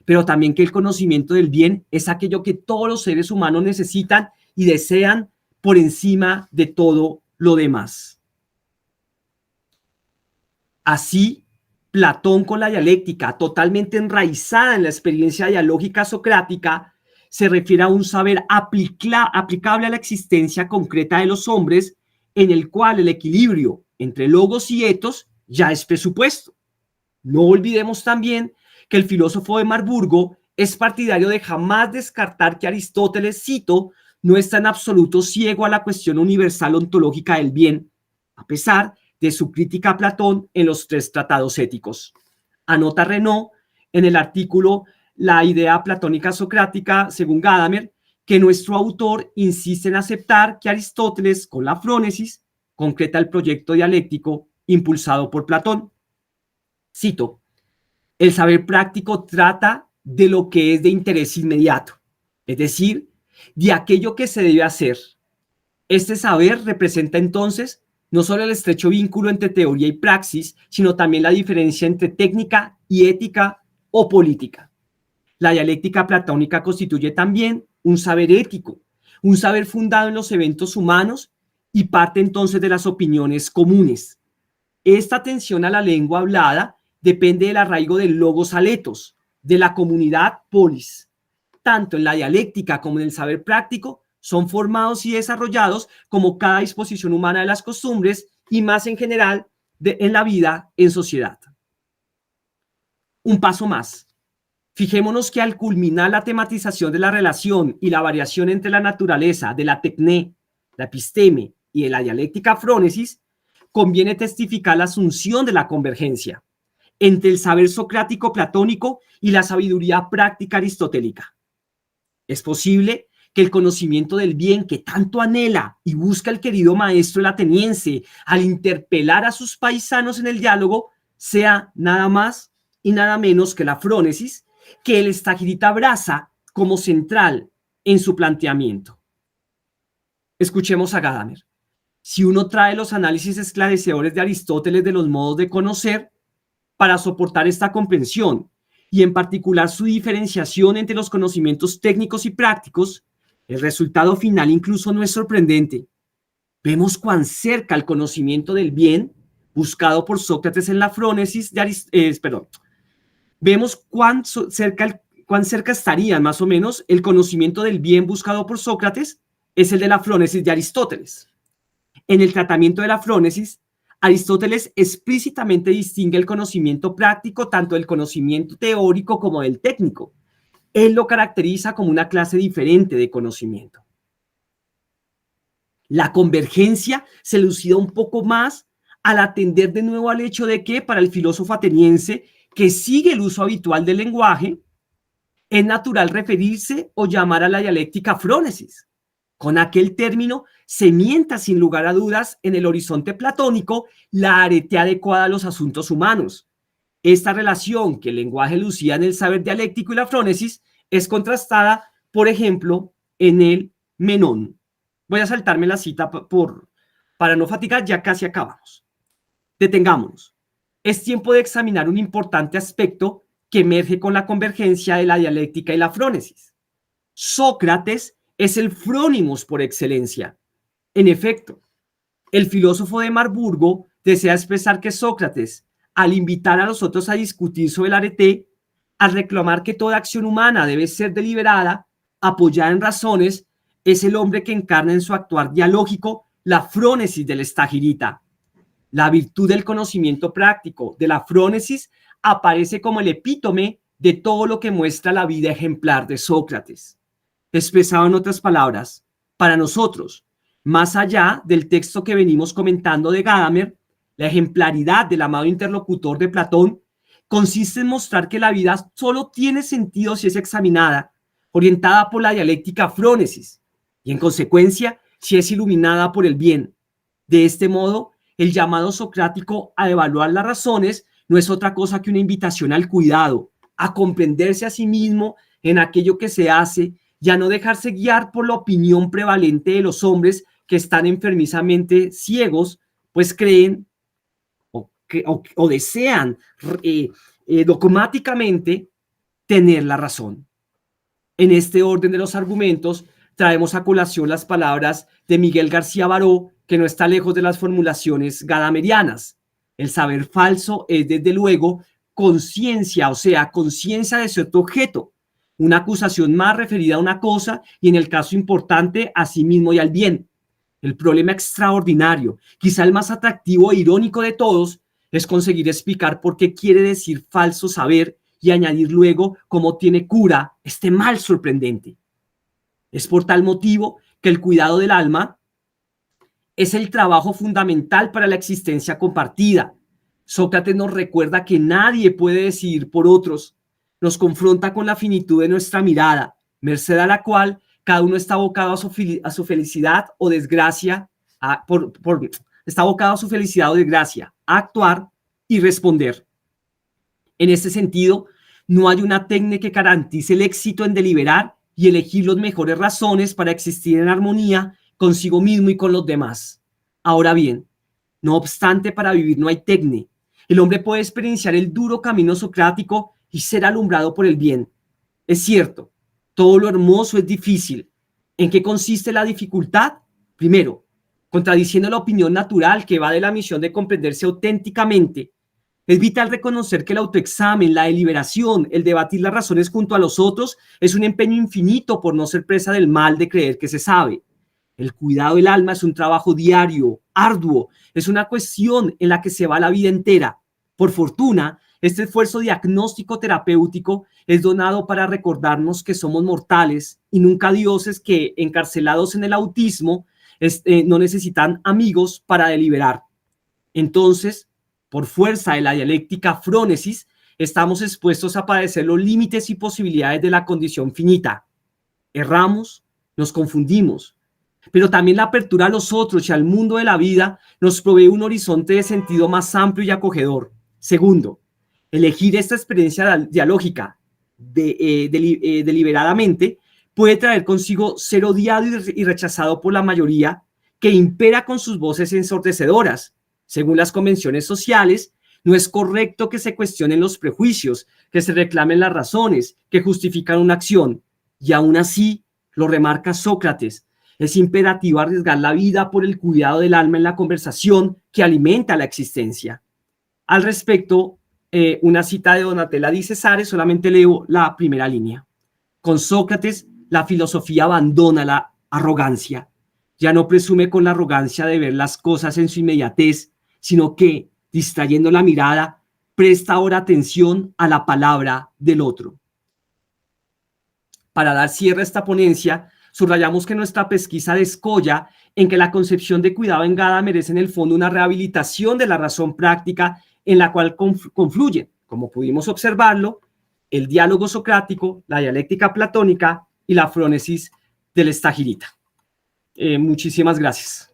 Speaker 1: pero también que el conocimiento del bien es aquello que todos los seres humanos necesitan y desean por encima de todo lo demás. Así, Platón, con la dialéctica totalmente enraizada en la experiencia dialógica socrática, se refiere a un saber aplicable a la existencia concreta de los hombres, en el cual el equilibrio entre logos y etos ya es presupuesto. No olvidemos también que el filósofo de Marburgo es partidario de jamás descartar que Aristóteles, cito, no está en absoluto ciego a la cuestión universal ontológica del bien, a pesar de su crítica a Platón en los 3 tratados éticos. Anota Renaud en el artículo La idea platónica socrática, según Gadamer, que nuestro autor insiste en aceptar que Aristóteles, con la frónesis, concreta el proyecto dialéctico impulsado por Platón. Cito, el saber práctico trata de lo que es de interés inmediato, es decir, de aquello que se debe hacer. Este saber representa entonces no solo el estrecho vínculo entre teoría y praxis, sino también la diferencia entre técnica y ética o política. La dialéctica platónica constituye también un saber ético, un saber fundado en los eventos humanos y parte entonces de las opiniones comunes. Esta atención a la lengua hablada depende del arraigo del logos aletos, de la comunidad polis. Tanto en la dialéctica como en el saber práctico son formados y desarrollados como cada disposición humana de las costumbres y más en general en la vida en sociedad. Un paso más. Fijémonos que al culminar la tematización de la relación y la variación entre la naturaleza de la tecné, la episteme y de la dialéctica frónesis, conviene testificar la asunción de la convergencia entre el saber socrático platónico y la sabiduría práctica aristotélica. Es posible que el conocimiento del bien que tanto anhela y busca el querido maestro el ateniense al interpelar a sus paisanos en el diálogo sea nada más y nada menos que la frónesis que el estagirita abraza como central en su planteamiento. Escuchemos a Gadamer. Si uno trae los análisis esclarecedores de Aristóteles de los modos de conocer para soportar esta comprensión y en particular su diferenciación entre los conocimientos técnicos y prácticos, el resultado final incluso no es sorprendente. Vemos cuán cerca el conocimiento del bien buscado por Sócrates en la frónesis de Vemos cuán cerca estaría más o menos el conocimiento del bien buscado por Sócrates es el de la frónesis de Aristóteles. En el tratamiento de la frónesis, Aristóteles explícitamente distingue el conocimiento práctico tanto del conocimiento teórico como del técnico. Él lo caracteriza como una clase diferente de conocimiento. La convergencia se elucida un poco más al atender de nuevo al hecho de que para el filósofo ateniense que sigue el uso habitual del lenguaje, es natural referirse o llamar a la dialéctica frónesis. Con aquel término se mienta sin lugar a dudas en el horizonte platónico la arete adecuada a los asuntos humanos. Esta relación que el lenguaje lucía en el saber dialéctico y la frónesis es contrastada, por ejemplo, en el Menón. Voy a saltarme la cita para no fatigar, ya casi acabamos. Detengámonos. Es tiempo de examinar un importante aspecto que emerge con la convergencia de la dialéctica y la frónesis. Sócrates es el frónimos por excelencia. En efecto, el filósofo de Marburgo desea expresar que Sócrates, al invitar a los otros a discutir sobre el arete, al reclamar que toda acción humana debe ser deliberada, apoyada en razones, es el hombre que encarna en su actuar dialógico la frónesis del estagirita. La virtud del conocimiento práctico de la frónesis aparece como el epítome de todo lo que muestra la vida ejemplar de Sócrates. Expresado en otras palabras, para nosotros, más allá del texto que venimos comentando de Gadamer, la ejemplaridad del amado interlocutor de Platón consiste en mostrar que la vida solo tiene sentido si es examinada, orientada por la dialéctica frónesis, y en consecuencia, si es iluminada por el bien. De este modo, el llamado socrático a evaluar las razones no es otra cosa que una invitación al cuidado, a comprenderse a sí mismo en aquello que se hace y a no dejarse guiar por la opinión prevalente de los hombres que están enfermizamente ciegos, pues creen o desean dogmáticamente tener la razón. En este orden de los argumentos, traemos a colación las palabras de Miguel García Baró, que no está lejos de las formulaciones gadamerianas. El saber falso es, desde luego, conciencia, o sea, conciencia de cierto objeto, una acusación más referida a una cosa y, en el caso importante, a sí mismo y al bien. El problema extraordinario, quizá el más atractivo e irónico de todos, es conseguir explicar por qué quiere decir falso saber y añadir luego cómo tiene cura este mal sorprendente. Es por tal motivo que el cuidado del alma es el trabajo fundamental para la existencia compartida. Sócrates nos recuerda que nadie puede decidir por otros. Nos confronta con la finitud de nuestra mirada, merced a la cual cada uno está abocado a su felicidad o desgracia, está abocado a su felicidad o desgracia, a actuar y responder. En este sentido, no hay una técnica que garantice el éxito en deliberar y elegir las mejores razones para existir en armonía consigo mismo y con los demás. Ahora bien, no obstante, para vivir no hay técnica. El hombre puede experienciar el duro camino socrático y ser alumbrado por el bien. Es cierto, todo lo hermoso es difícil. ¿En qué consiste la dificultad? Primero, contradiciendo la opinión natural que va de la misión de comprenderse auténticamente. Es vital reconocer que el autoexamen, la deliberación, el debatir las razones junto a los otros es un empeño infinito por no ser presa del mal de creer que se sabe. El cuidado del alma es un trabajo diario, arduo, es una cuestión en la que se va la vida entera. Por fortuna, este esfuerzo diagnóstico terapéutico es donado para recordarnos que somos mortales y nunca dioses que, encarcelados en el autismo, no necesitan amigos para deliberar. Entonces, por fuerza de la dialéctica frónesis, estamos expuestos a padecer los límites y posibilidades de la condición finita. Erramos, nos confundimos, pero también la apertura a los otros y al mundo de la vida nos provee un horizonte de sentido más amplio y acogedor. Segundo, elegir esta experiencia dialógica deliberadamente puede traer consigo ser odiado y rechazado por la mayoría que impera con sus voces ensordecedoras. Según las convenciones sociales, no es correcto que se cuestionen los prejuicios, que se reclamen las razones que justifican una acción. Y aún así, lo remarca Sócrates, es imperativo arriesgar la vida por el cuidado del alma en la conversación que alimenta la existencia. Al respecto, una cita de Donatella di Cesare, solamente leo la primera línea. Con Sócrates, la filosofía abandona la arrogancia. Ya no presume con la arrogancia de ver las cosas en su inmediatez, sino que, distrayendo la mirada, presta ahora atención a la palabra del otro. Para dar cierre a esta ponencia, subrayamos que nuestra pesquisa descolla en que la concepción de cuidado en Gadamer merece en el fondo una rehabilitación de la razón práctica en la cual confluyen, como pudimos observarlo, el diálogo socrático, la dialéctica platónica y la frónesis del Estagirita. Muchísimas gracias.